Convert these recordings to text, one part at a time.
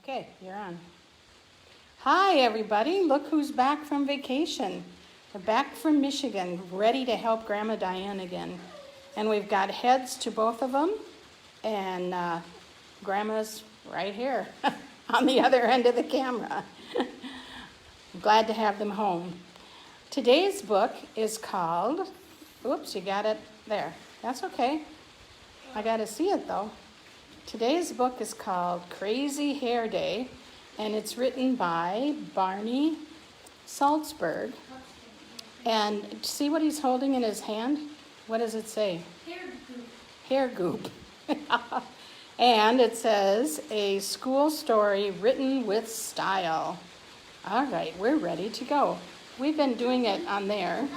Okay, you're on. Hi, everybody. Look who's back from vacation. We're back from Michigan, ready to help Grandma Diane again. And we've got heads to both of them, and Grandma's right here on the other end of the camera. I'm glad to have them home. Today's book is called, oops, you got it there. That's okay. I got to see it, though. Today's book is called Crazy Hair Day, and it's written by Barney Saltzberg. And see what he's holding in his hand? What does it say? Hair goop. Hair goop. And it says, a school story written with style. All right, we're ready to go. We've been doing it on there.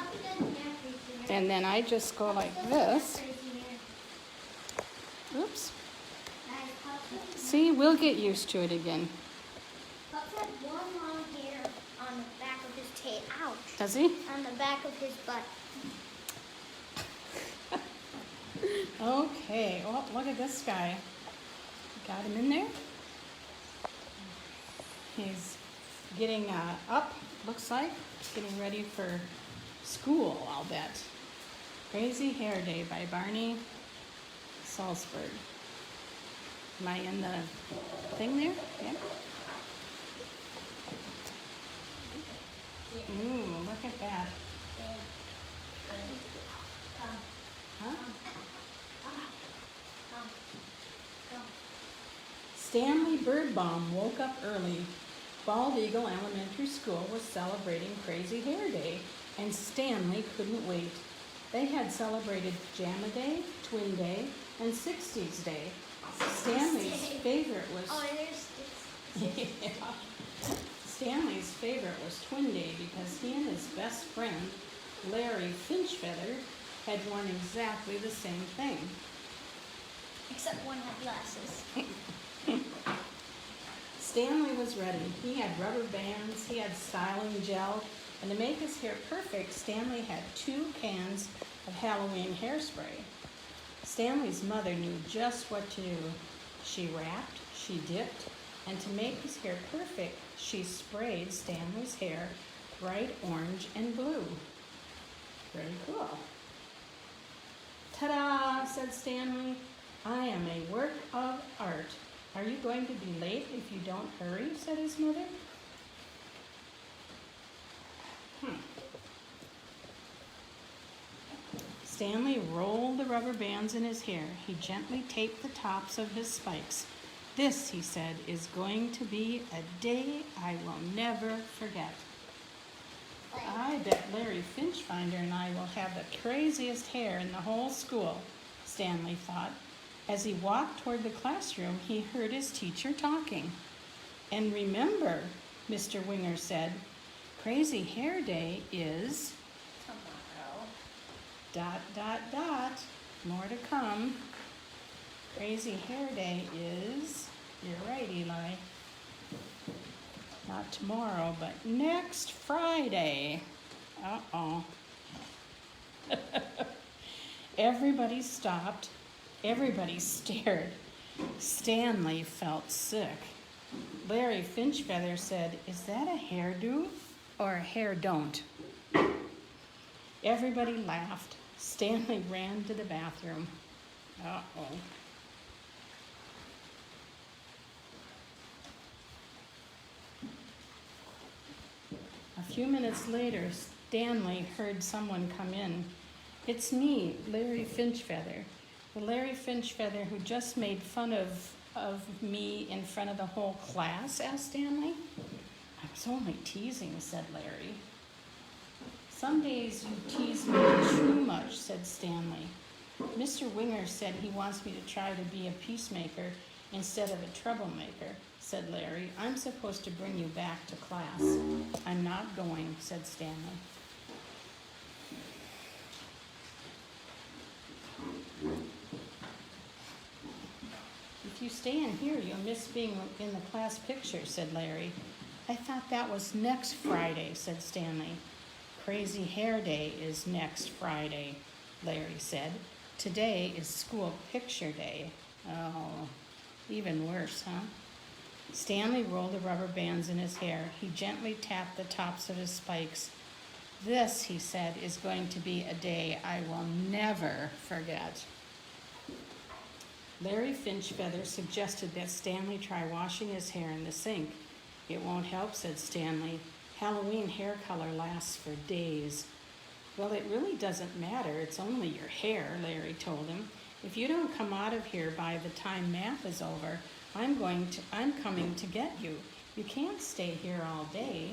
And then I just go like this. Oops. See, we'll get used to it again. Pups had one long hair on the back of his tail. Ouch. Does he? On the back of his butt. Okay. Oh, look at this guy. Got him in there. He's getting up, looks like. Getting ready for school, I'll bet. Crazy Hair Day by Barney Saltzberg. Am I in the thing there? Yeah. Ooh, look at that. Huh? Stanley Birdbaum woke up early. Bald Eagle Elementary School was celebrating Crazy Hair Day, and Stanley couldn't wait. They had celebrated Pajama Day, Twin Day, and 60s Day. Stanley's favorite was yeah. Stanley's favorite was Twin Day because he and his best friend, Larry Finchfeather, had worn exactly the same thing. Except one had glasses. Stanley was ready. He had rubber bands, he had styling gel, and to make his hair perfect, Stanley had 2 cans of Halloween hairspray. Stanley's mother knew just what to do. She wrapped, she dipped, and to make his hair perfect, she sprayed Stanley's hair bright orange and blue. Very cool. Ta-da, said Stanley. I am a work of art. Are you going to be late if you don't hurry, said his mother. Stanley rolled the rubber bands in his hair. He gently taped the tops of his spikes. This, he said, is going to be a day I will never forget. I bet Larry Finchfinder and I will have the craziest hair in the whole school, Stanley thought. As he walked toward the classroom, he heard his teacher talking. And remember, Mr. Winger said, Crazy Hair Day is... tomorrow. ... More to come. Crazy Hair Day is... You're right, Eli. Not tomorrow, but next Friday. Uh-oh. Everybody stopped. Everybody stared. Stanley felt sick. Larry Finchfeather said, is that a hairdo or a hair don't? Everybody laughed. Stanley ran to the bathroom. Uh-oh. A few minutes later, Stanley heard someone come in. It's me, Larry Finchfeather. The Larry Finchfeather who just made fun of me in front of the whole class, asked Stanley. I was only teasing, said Larry. Some days you tease me too much, said Stanley. Mr. Winger said he wants me to try to be a peacemaker instead of a troublemaker, said Larry. I'm supposed to bring you back to class. I'm not going, said Stanley. If you stay in here, you'll miss being in the class picture, said Larry. I thought that was next Friday, said Stanley. Crazy Hair Day is next Friday, Larry said. Today is school picture day. Oh, even worse, huh? Stanley rolled the rubber bands in his hair. He gently tapped the tops of his spikes. This, he said, is going to be a day I will never forget. Larry Finchfeather suggested that Stanley try washing his hair in the sink. It won't help, said Stanley. Halloween hair color lasts for days. Well, it really doesn't matter. It's only your hair, Larry told him. If you don't come out of here by the time math is over, I'm coming to get you. You can't stay here all day.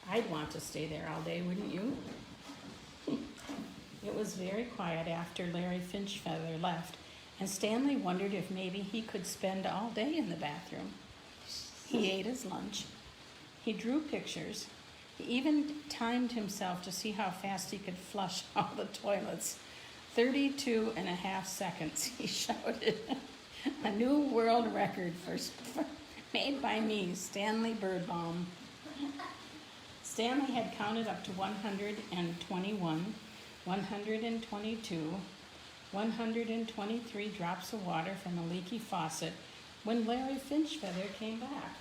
I'd want to stay there all day, wouldn't you? It was very quiet after Larry Finchfeather left, and Stanley wondered if maybe he could spend all day in the bathroom. He ate his lunch. He drew pictures. He even timed himself to see how fast he could flush all the toilets. 32 and a half seconds, he shouted. A new world record made by me, Stanley Birdbaum. Stanley had counted up to 121, 122, 123 drops of water from a leaky faucet when Larry Finchfeather came back.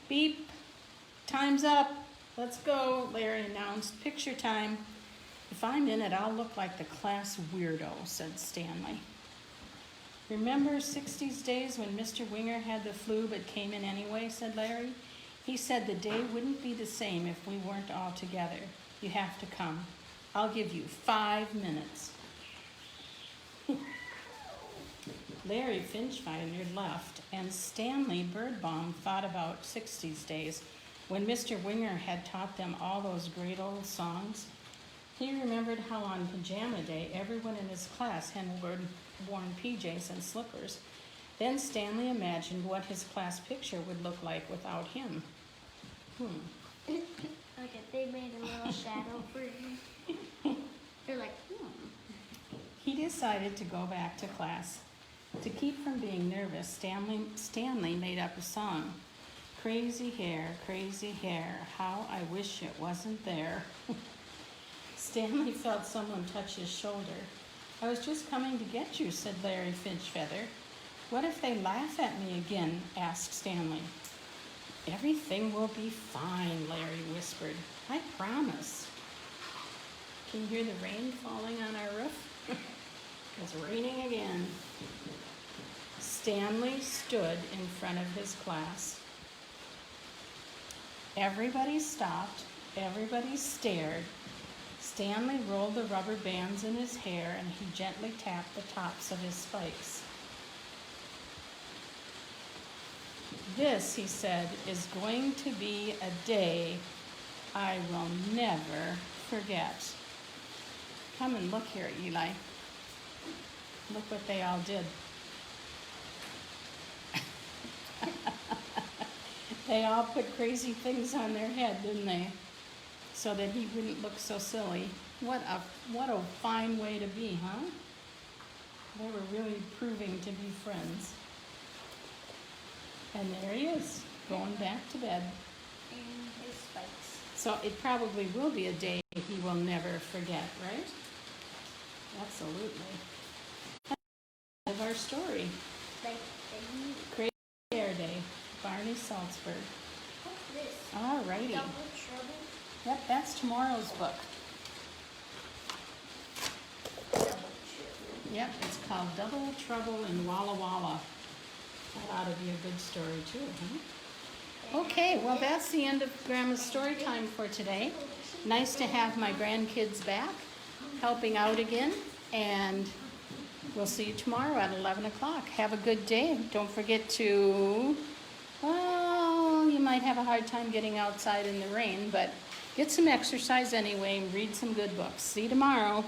Beep, time's up. Let's go, Larry announced. Picture time. If I'm in it, I'll look like the class weirdo, said Stanley. Remember 60s days when Mr. Winger had the flu but came in anyway, said Larry. He said the day wouldn't be the same if we weren't all together. You have to come. I'll give you 5 minutes. Larry Finchfeather left, and Stanley Birdbaum thought about 60s days when Mr. Winger had taught them all those great old songs. He remembered how on pajama day everyone in his class had worn PJs and slippers. Then Stanley imagined what his class picture would look like without him. Okay, they made a little shadow for him. They're like, He decided to go back to class. To keep from being nervous, Stanley made up a song. Crazy hair, how I wish it wasn't there. Stanley felt someone touch his shoulder. I was just coming to get you, said Larry Finchfeather. What if they laugh at me again? Asked Stanley. Everything will be fine, Larry whispered. I promise. Can you hear the rain falling on our roof? It's raining again. Stanley stood in front of his class. Everybody stopped. Everybody stared. Stanley rolled the rubber bands in his hair and he gently tapped the tops of his spikes. This, he said, is going to be a day I will never forget. Come and look here, Eli. Look what they all did. They all put crazy things on their head, didn't they? So that he wouldn't look so silly. What a fine way to be, huh? They were really proving to be friends. And there he is, going back to bed. and his spikes. So it probably will be a day he will never forget, right? Absolutely. Of our story, Like, Crazy Hair Day, Barney Saltzberg. what's this? All righty. Double Trouble? Yep, that's tomorrow's book. Double Trouble. Yep, it's called Double Trouble in Walla Walla. That ought to be a good story too, huh? Okay, well that's the end of Grandma's story time for today. Nice to have my grandkids back, helping out again, and we'll see you tomorrow at 11 o'clock. Have a good day. Don't forget to, well, you might have a hard time getting outside in the rain, but get some exercise anyway and read some good books. See you tomorrow.